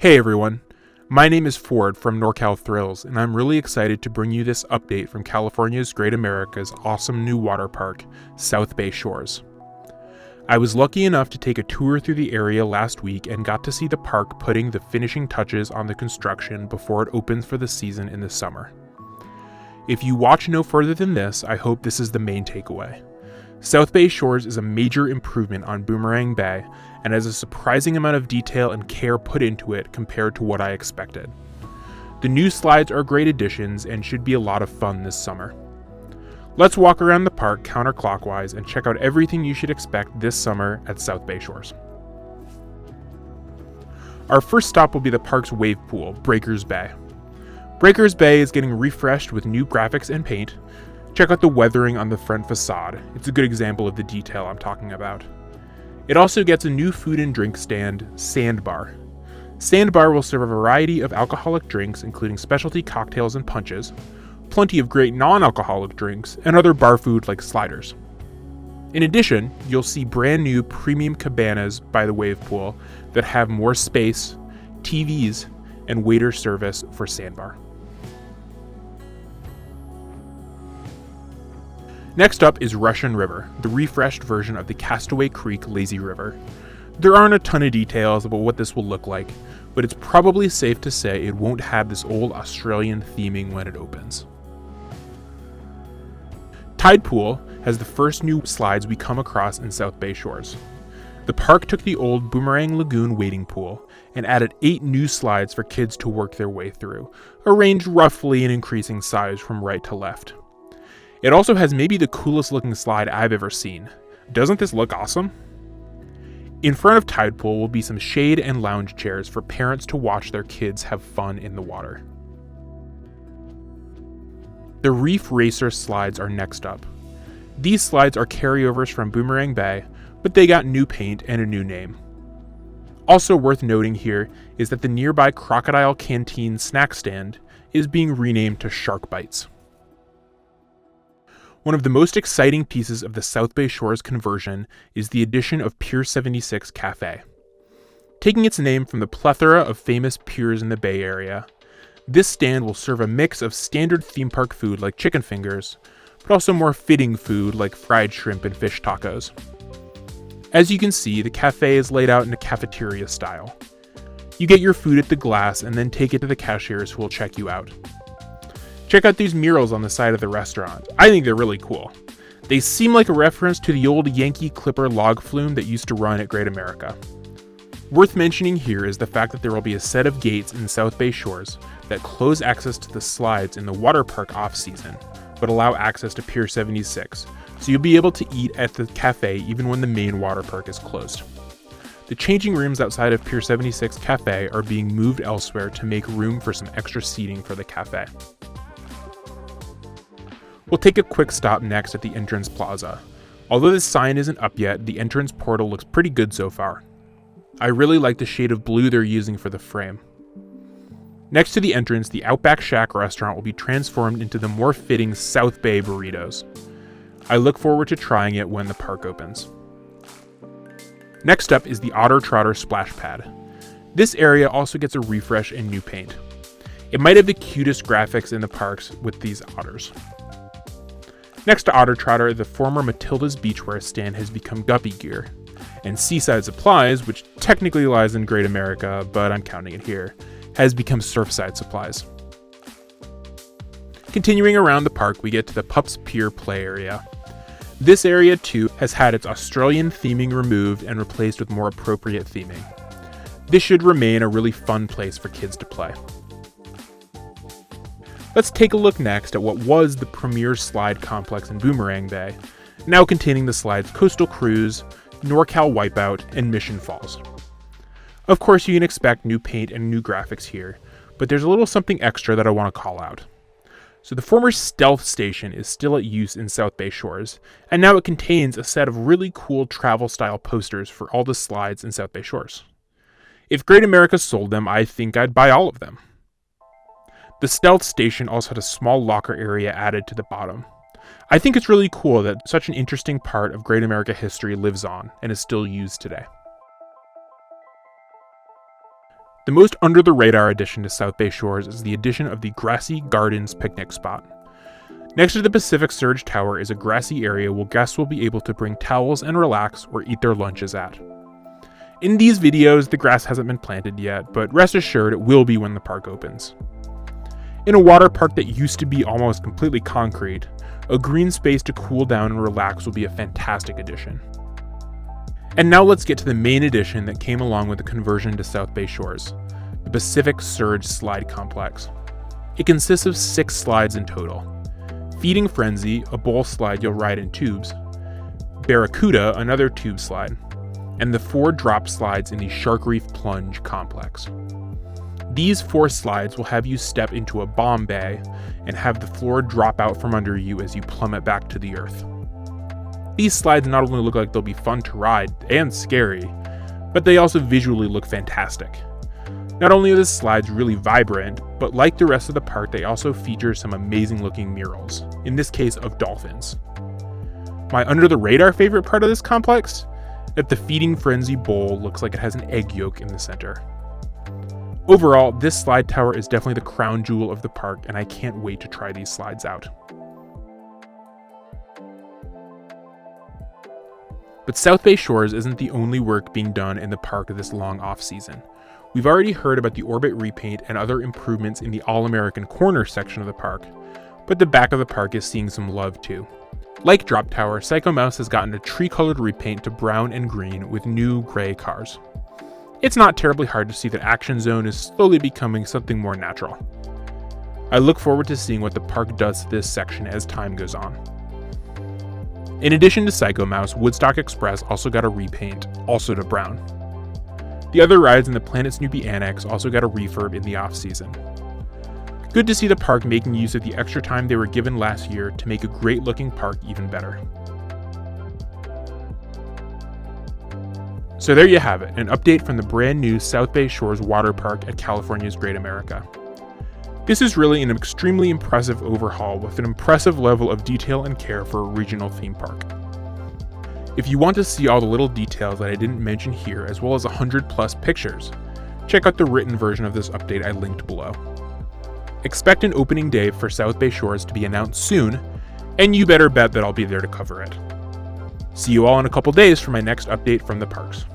Hey everyone, my name is Ford from NorCal Thrills, and I'm really excited to bring you this update from California's Great America's awesome new water park, South Bay Shores. I was lucky enough to take a tour through the area last week and got to see the park putting the finishing touches on the construction before it opens for the season in the summer. If you watch no further than this, I hope this is the main takeaway. South Bay Shores is a major improvement on Boomerang Bay and has a surprising amount of detail and care put into it compared to what I expected. The new slides are great additions and should be a lot of fun this summer. Let's walk around the park counterclockwise and check out everything you should expect this summer at South Bay Shores. Our first stop will be the park's wave pool, Breakers Bay. Breakers Bay is getting refreshed with new graphics and paint. Check out the weathering on the front facade. It's a good example of the detail I'm talking about. It also gets a new food and drink stand, Sandbar. Sandbar will serve a variety of alcoholic drinks, including specialty cocktails and punches, plenty of great non-alcoholic drinks, and other bar food like sliders. In addition, you'll see brand new premium cabanas by the wave pool that have more space, TVs, and waiter service for Sandbar. Next up is Rushin River, the refreshed version of the Castaway Creek lazy river. There aren't a ton of details about what this will look like, but it's probably safe to say it won't have this old Australian theming when it opens. Tide Pool has the first new slides we come across in South Bay Shores. The park took the old Boomerang Lagoon wading pool and added 8 new slides for kids to work their way through, arranged roughly in increasing size from right to left. It also has maybe the coolest looking slide I've ever seen. Doesn't this look awesome? In front of Tide Pool will be some shade and lounge chairs for parents to watch their kids have fun in the water. The Reef Racer slides are next up. These slides are carryovers from Boomerang Bay, but they got new paint and a new name. Also worth noting here is that the nearby Crocodile Canteen snack stand is being renamed to Shark Bites. One of the most exciting pieces of the South Bay Shores conversion is the addition of Pier 76 Cafe. Taking its name from the plethora of famous piers in the Bay Area, this stand will serve a mix of standard theme park food like chicken fingers, but also more fitting food like fried shrimp and fish tacos. As you can see, the cafe is laid out in a cafeteria style. You get your food at the glass and then take it to the cashiers who will check you out. Check out these murals on the side of the restaurant. I think they're really cool. They seem like a reference to the old Yankee Clipper log flume that used to run at Great America. Worth mentioning here is the fact that there will be a set of gates in South Bay Shores that close access to the slides in the water park off-season, but allow access to Pier 76, so you'll be able to eat at the cafe even when the main water park is closed. The changing rooms outside of Pier 76 Cafe are being moved elsewhere to make room for some extra seating for the cafe. We'll take a quick stop next at the entrance plaza. Although this sign isn't up yet, the entrance portal looks pretty good so far. I really like the shade of blue they're using for the frame. Next to the entrance, the Outback Shack restaurant will be transformed into the more fitting South Bay Burritos. I look forward to trying it when the park opens. Next up is the Otter Trotter splash pad. This area also gets a refresh and new paint. It might have the cutest graphics in the parks with these otters. Next to Otter Trotter, the former Matilda's Beachwear stand has become Guppy Gear, and Seaside Supplies, which technically lies in Great America, but I'm counting it here, has become Surfside Supplies. Continuing around the park, we get to the Pups Pier play area. This area too has had its Australian theming removed and replaced with more appropriate theming. This should remain a really fun place for kids to play. Let's take a look next at what was the premier slide complex in Boomerang Bay, now containing the slides Coastal Cruise, NorCal Wipeout, and Mission Falls. Of course, you can expect new paint and new graphics here, but there's a little something extra that I want to call out. So the former Stealth Station is still at use in South Bay Shores, and now it contains a set of really cool travel-style posters for all the slides in South Bay Shores. If Great America sold them, I think I'd buy all of them. The Stealth Station also had a small locker area added to the bottom. I think it's really cool that such an interesting part of Great America history lives on and is still used today. The most under-the-radar addition to South Bay Shores is the addition of the Grassy Gardens picnic spot. Next to the Pacific Surge Tower is a grassy area where guests will be able to bring towels and relax or eat their lunches at. In these videos, the grass hasn't been planted yet, but rest assured it will be when the park opens. In a water park that used to be almost completely concrete, a green space to cool down and relax will be a fantastic addition. And now let's get to the main addition that came along with the conversion to South Bay Shores, the Pacific Surge Slide Complex. It consists of 6 slides in total. Feeding Frenzy, a bowl slide you'll ride in tubes, Barracuda, another tube slide, and the 4 drop slides in the Shark Reef Plunge complex. These 4 slides will have you step into a bomb bay and have the floor drop out from under you as you plummet back to the earth. These slides not only look like they'll be fun to ride and scary, but they also visually look fantastic. Not only are the slides really vibrant, but like the rest of the park, they also feature some amazing looking murals, in this case of dolphins. My under the radar favorite part of this complex? That the Feeding Frenzy bowl looks like it has an egg yolk in the center. Overall, this slide tower is definitely the crown jewel of the park, and I can't wait to try these slides out. But South Bay Shores isn't the only work being done in the park this long off-season. We've already heard about the Orbit repaint and other improvements in the All-American Corner section of the park, but the back of the park is seeing some love too. Like Drop Tower, Psycho Mouse has gotten a tree-colored repaint to brown and green with new gray cars. It's not terribly hard to see that Action Zone is slowly becoming something more natural. I look forward to seeing what the park does to this section as time goes on. In addition to Psycho Mouse, Woodstock Express also got a repaint, also to brown. The other rides in the Planet Snoopy Annex also got a refurb in the off-season. Good to see the park making use of the extra time they were given last year to make a great-looking park even better. So there you have it, an update from the brand new South Bay Shores Water Park at California's Great America. This is really an extremely impressive overhaul with an impressive level of detail and care for a regional theme park. If you want to see all the little details that I didn't mention here, as well as 100+ pictures, check out the written version of this update I linked below. Expect an opening day for South Bay Shores to be announced soon, and you better bet that I'll be there to cover it. See you all in a couple days for my next update from the parks.